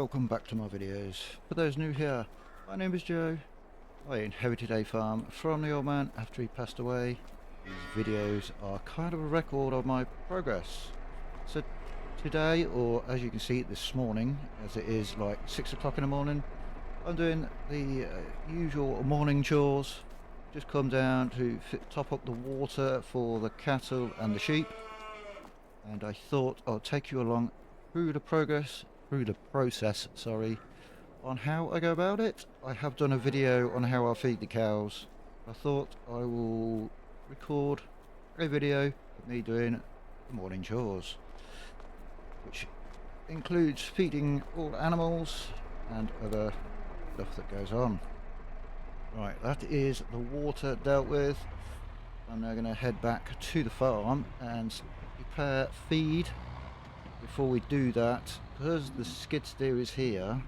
welcome back to my videos. For those new here, my name is Joe. I inherited a farm from the old man after he passed away. These videos are kind of a record of my progress. So today, or as you can see this morning, as it is like 6 o'clock in the morning, I'm doing the usual morning chores. Just come down to top up the water for the cattle and the sheep. And I thought I'll take you along through the process, on how I go about it. I have done a video on how I feed the cows. I thought I will record a video of me doing the morning chores, which includes feeding all animals and other stuff that goes on. Right, that is the water dealt with. I'm now going to head back to the farm and prepare feed. Before we do that, because the skid steer is here,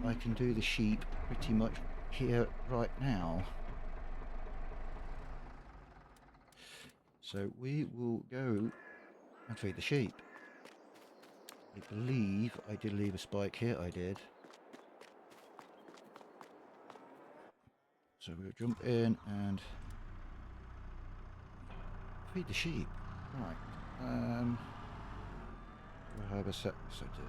I can do the sheep pretty much here right now. So we will go and feed the sheep. I believe I did leave a spike here, I did. So we'll jump in and feed the sheep. Right. We'll have a set so do.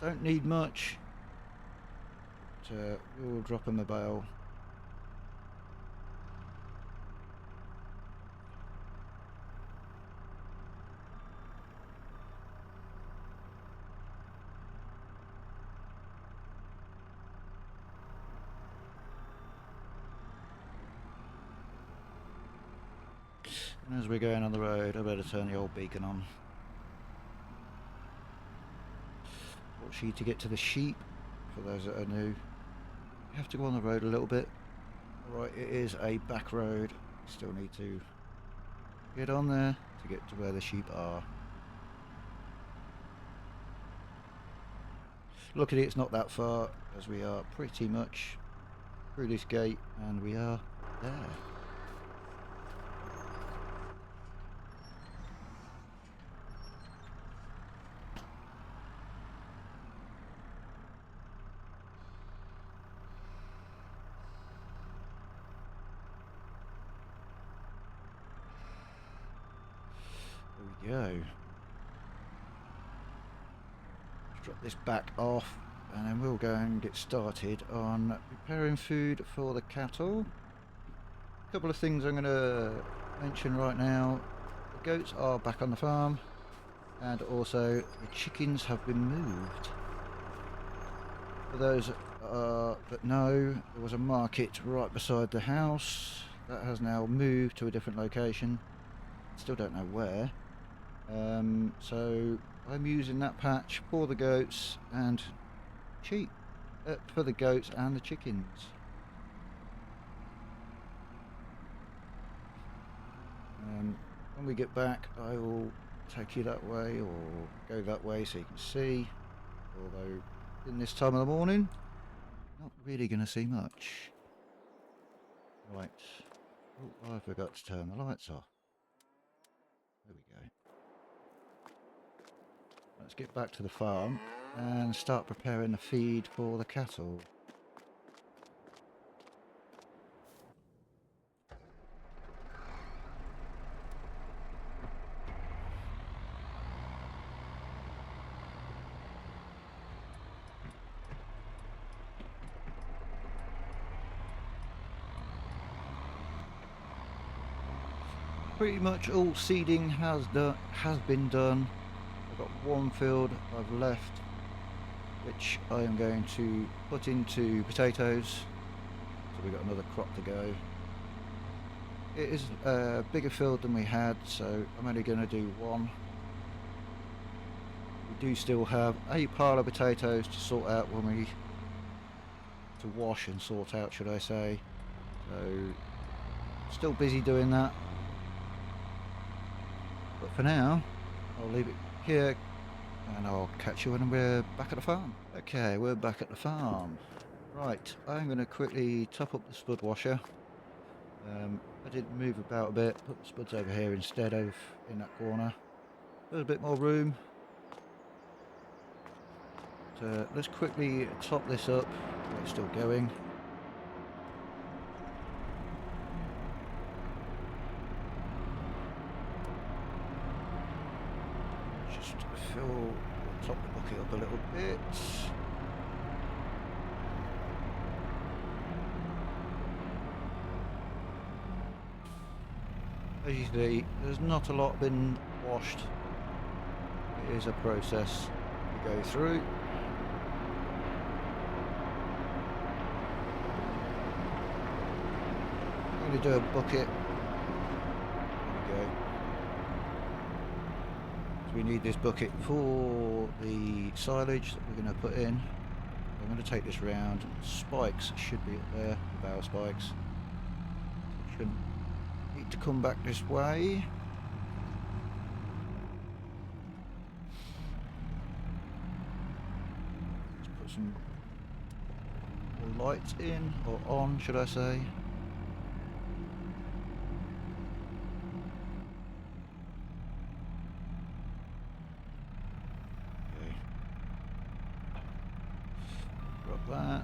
Don't need much. So we'll drop them a bale. And as we're going on the road, I better turn the old beacon on. Fortunately, to get to the sheep, for those that are new, you have to go on the road a little bit. Alright, it is a back road. You still need to get on there to get to where the sheep are. Luckily it's not that far, as we are pretty much through this gate and we are there. There we go. Drop this back off and then we'll go and get started on preparing food for the cattle. A couple of things I'm going to mention right now. The goats are back on the farm and also the chickens have been moved. For those that know, there was a market right beside the house that has now moved to a different location. Still don't know where. So I'm using that patch for the goats and sheep, for the goats and the chickens. When we get back, I will take you that way or go that way so you can see. Although in this time of the morning, not really going to see much. Right. Oh, I forgot to turn the lights off. There we go. Let's get back to the farm and start preparing the feed for the cattle. Pretty much all seeding has been done. I've got one field I've left, which I am going to put into potatoes. So we've got another crop to go. It is a bigger field than we had, so I'm only going to do one. We do still have a pile of potatoes to sort out to wash and sort out, should I say. So still busy doing that. But for now, I'll leave it here and I'll catch you when we're back at the farm. Okay, we're back at the farm. Right, I'm going to quickly top up the spud washer. I did move about a bit, put the spuds over here instead of in that corner. There's a bit more room. So let's quickly top this up while it's still going. Just top the bucket up a little bit. As you see, there's not a lot been washed. It is a process to go through. I'm going to do a bucket. There we go. So we need this bucket for the silage that we're going to put in. I'm going to take this round. Spikes should be up there, the bow spikes. Shouldn't need to come back this way. Let's put some more lights in, or on should I say. Okay. Drop that.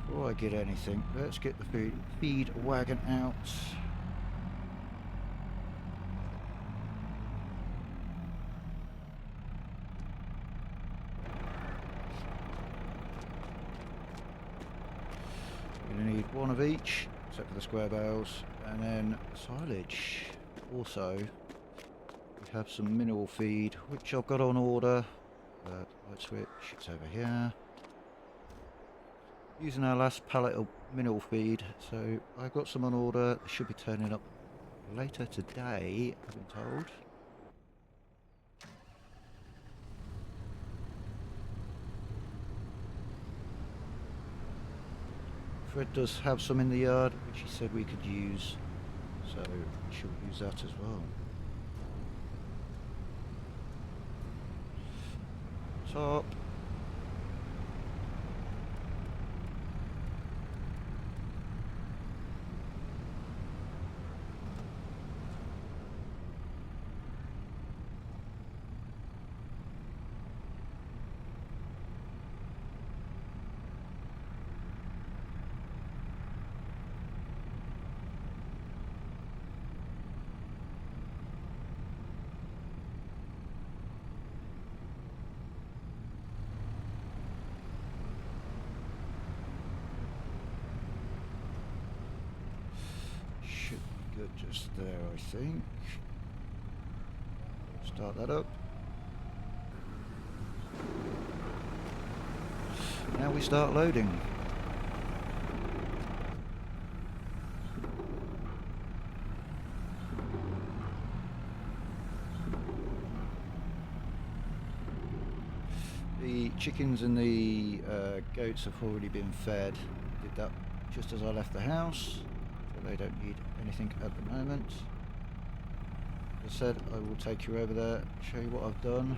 Before I get anything, let's get the feed wagon out. We're going to need one of each, except for the square bales, and then silage. Also, we have some mineral feed, which I've got on order. Light switch, it's over here. Using our last pallet of mineral feed, so I've got some on order. They should be turning up later today, I've been told. Fred does have some in the yard, which he said we could use, so we should use that as well. Top. Should be good just there, I think. Start that up. Now we start loading. The chickens and the goats have already been fed. Did that just as I left the house. They don't need anything at the moment. As I said, I will take you over there, show you what I've done.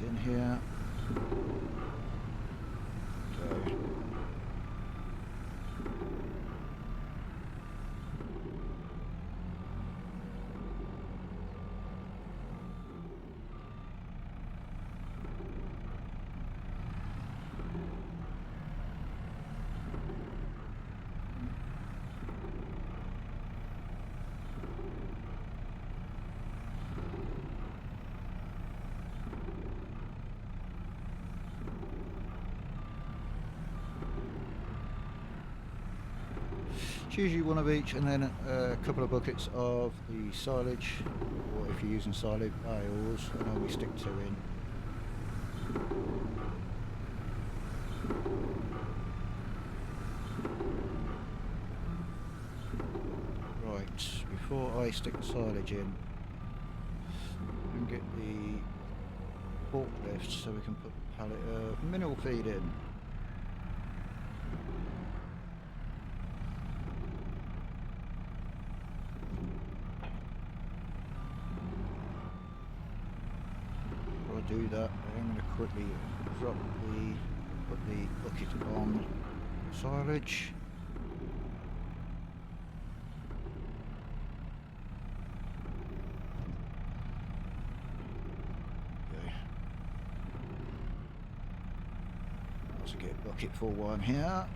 In here. Okay. It's usually one of each, and then a couple of buckets of the silage, or if you're using silage, bales, and then we stick 2 in. Right, before I stick the silage in, and get the forklift so we can put the pallet of mineral feed in. Before I do that, I'm going to quickly put the bucket on silage. To get bucket full one here.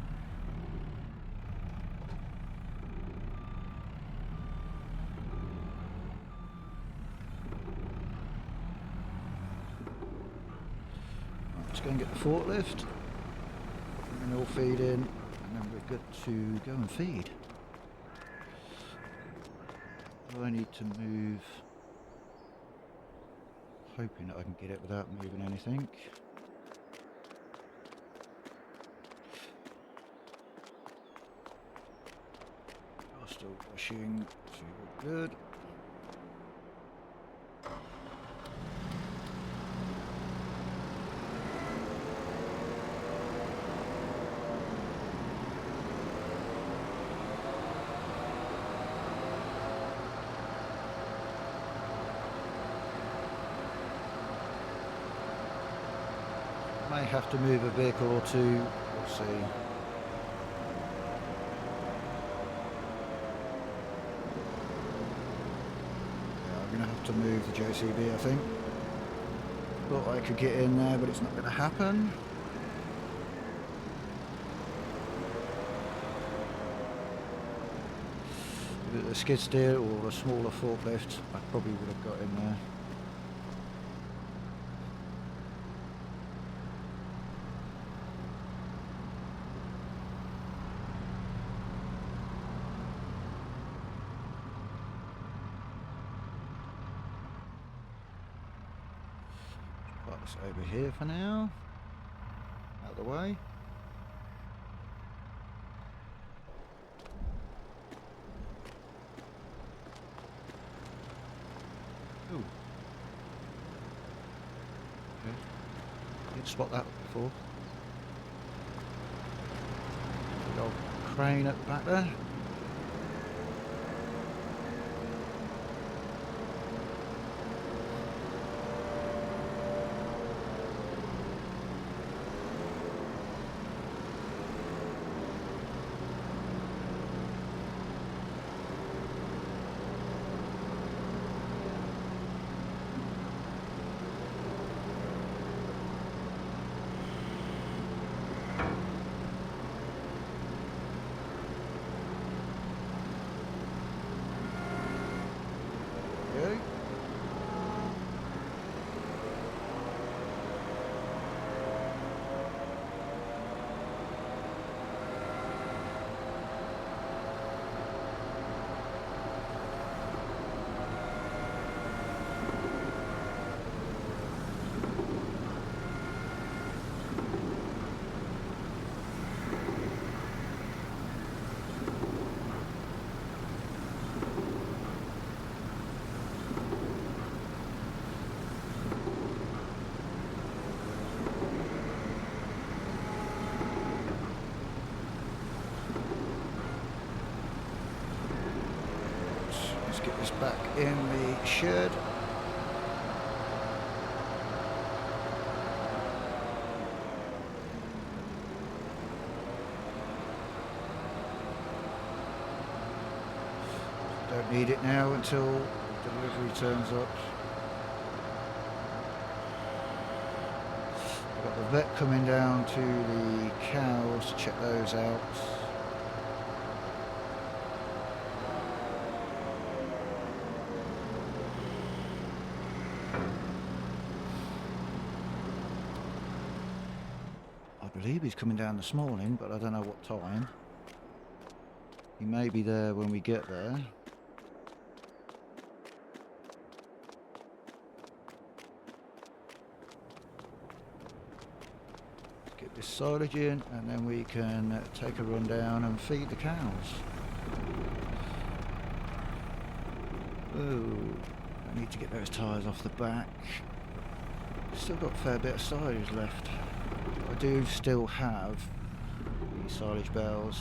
Let's go and get the forklift, and then all feed in, and then we're good to go and feed. I need to move, hoping that I can get it without moving anything. Still washing, so all good. May have to move a vehicle or two, we'll see. To move the JCB, I think. Thought I could get in there, but it's not going to happen. With a skid steer or a smaller forklift, I probably would have got in there. This over here for now, out of the way. Ooh. Okay. Didn't spot that before. Big old crane at the back there. Get this back in the shed. Don't need it now until delivery turns up. I've got the vet coming down to the cows to check those out. I believe he's coming down this morning, but I don't know what time. He may be there when we get there. Let's get this silage in, and then we can take a run down and feed the cows. Oh, I need to get those tyres off the back. Still got a fair bit of silage left. I do still have the silage bales.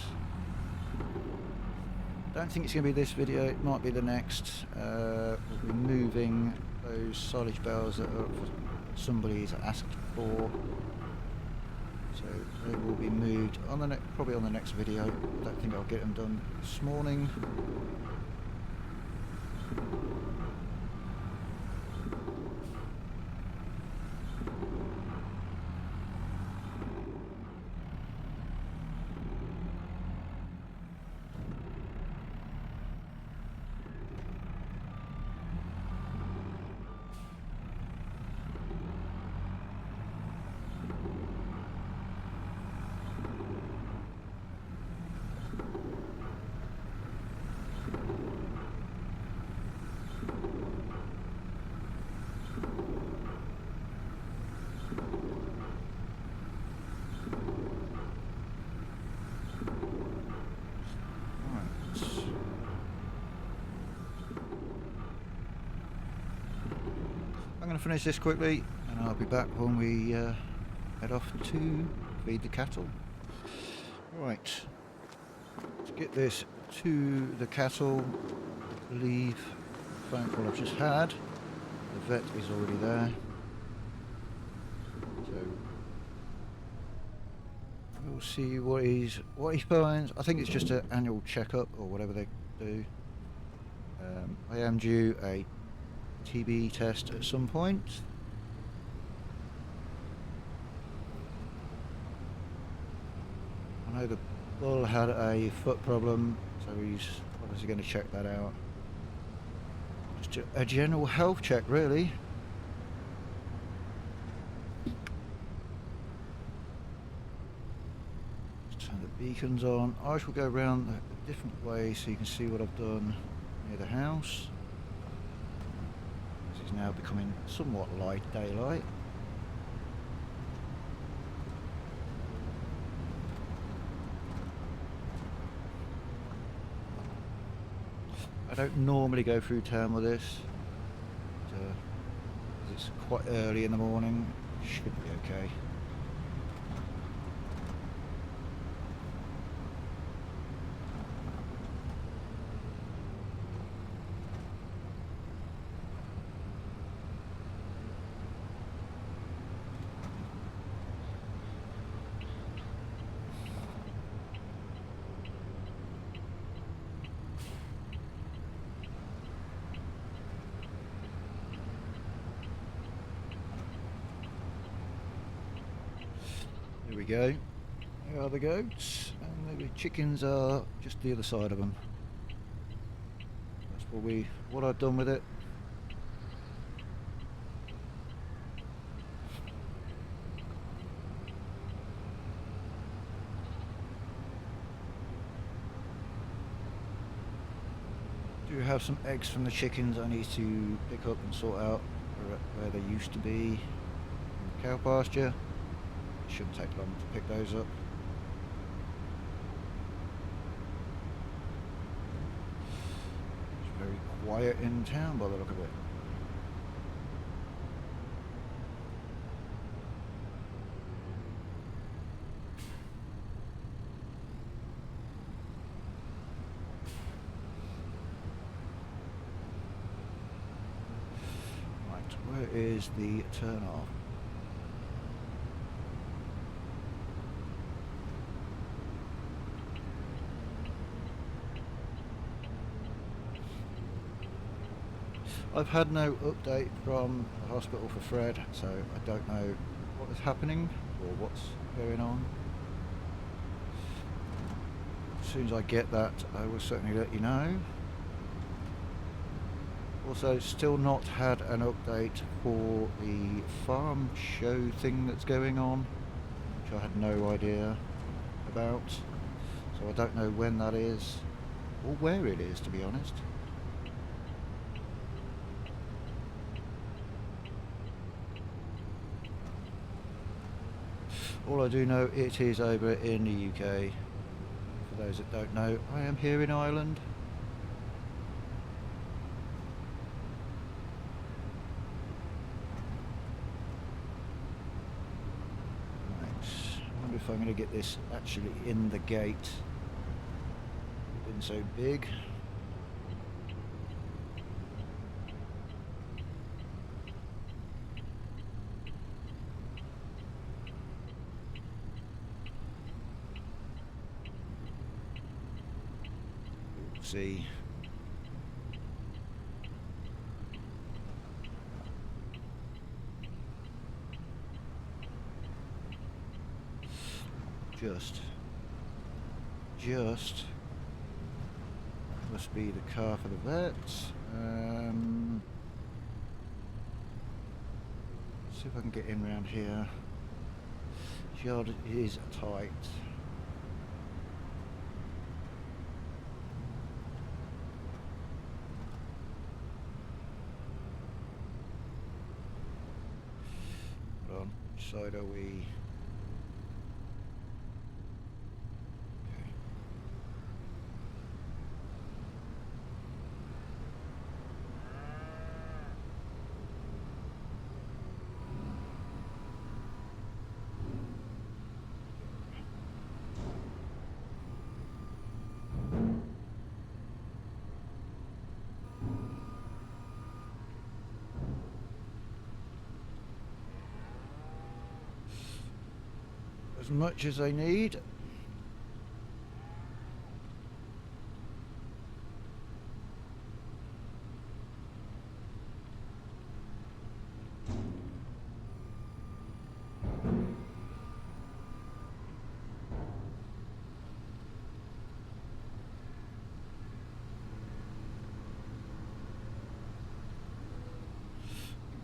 Don't think it's going to be this video, it might be the next. We'll be moving those silage bales that somebody's asked for. So they will be moved on the probably on the next video. I don't think I'll get them done this morning. I'm going to finish this quickly and I'll be back when we head off to feed the cattle. Right, let's get this to the cattle. I believe the phone call I've just had, the vet is already there. So we'll see what he finds. I think it's just an annual checkup or whatever they do. I am due a TB test at some point. I know the bull had a foot problem, so he's obviously going to check that out. Just a general health check, really. Let's turn the beacons on. I shall go around a different way so you can see what I've done near the house. Now becoming somewhat light daylight. I don't normally go through town with this, but, it's quite early in the morning. Should be okay. Here we go. There are the goats, and the chickens are just the other side of them. That's what I've done with it. Do have some eggs from the chickens I need to pick up and sort out where they used to be in the cow pasture. Shouldn't take long to pick those up. It's very quiet in town by the look of it. Right, where is the turn off? I've had no update from the hospital for Fred, so I don't know what is happening or what's going on. As soon as I get that, I will certainly let you know. Also, still not had an update for the farm show thing that's going on, which I had no idea about, so I don't know when that is. or where it is, to be honest. All I do know, it is over in the UK. For those that don't know, I am here in Ireland. Right. I wonder if I'm going to get this actually in the gate. It's been so big. See. Just must be the car for the vet. See if I can get in around here. Yard is tight. Hold on, which side are we? As much as I need.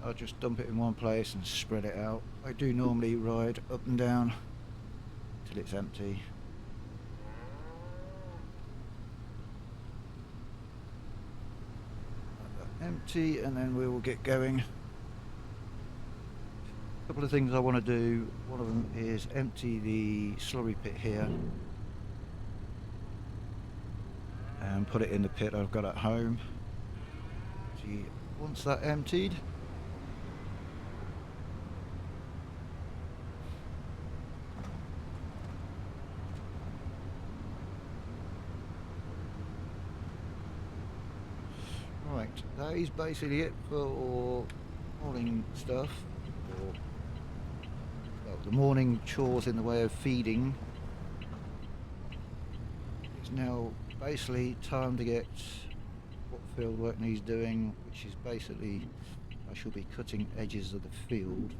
I'll just dump it in one place and spread it out. I do normally ride up and down till it's empty. Empty, and then we will get going. A couple of things I want to do. One of them is empty the slurry pit here and put it in the pit I've got at home. See, once that emptied, right, that is basically it for morning stuff, or well, the morning chores in the way of feeding. It's now basically time to get what field work needs doing, which is basically I shall be cutting edges of the field.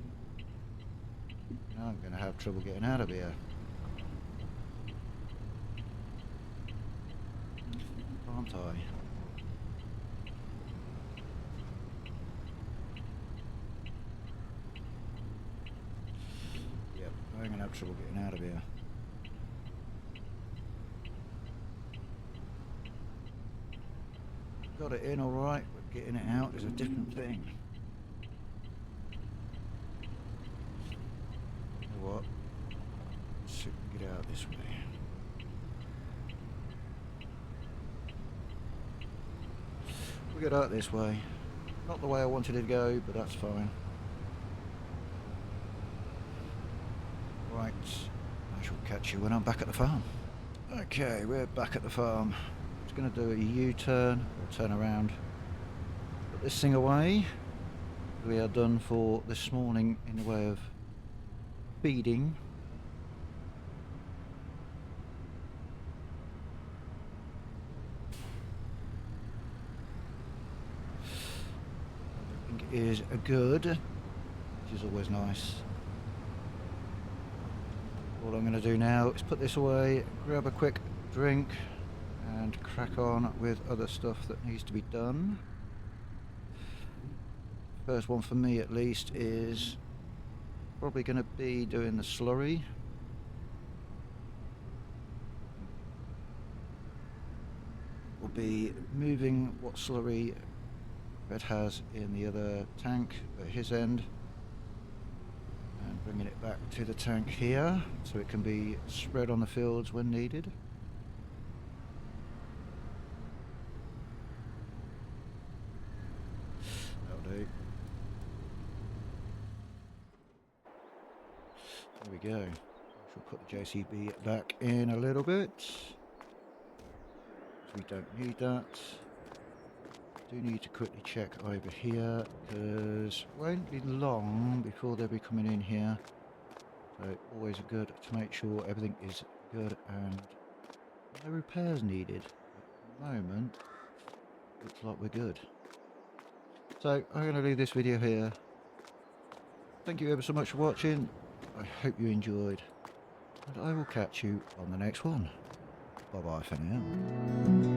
Now I'm going to have trouble getting out of here. Aren't I? Yep, I'm going to have trouble getting out of here. Got it in alright, but getting it out is a different thing. You know what? Let's see if we can get out this way. We'll get out this way. Not the way I wanted it to go, but that's fine. Right, I shall catch you when I'm back at the farm. Okay, we're back at the farm. Just going to do a U-turn, or turn around. Put this thing away. We are done for this morning in the way of feeding. Is a good, which is always nice. All I'm going to do now is put this away, grab a quick drink and crack on with other stuff that needs to be done. First one for me at least is probably going to be doing the slurry. be moving what slurry Red has in the other tank at his end and bringing it back to the tank here so it can be spread on the fields when needed. That'll do. There we go. We'll put the JCB back in a little bit. We don't need that. Do need to quickly check over here because it won't be long before they'll be coming in here. So always good to make sure everything is good and no repairs needed. At the moment, looks like we're good. So I'm going to leave this video here. Thank you ever so much for watching. I hope you enjoyed. And I will catch you on the next one. Bye bye for now.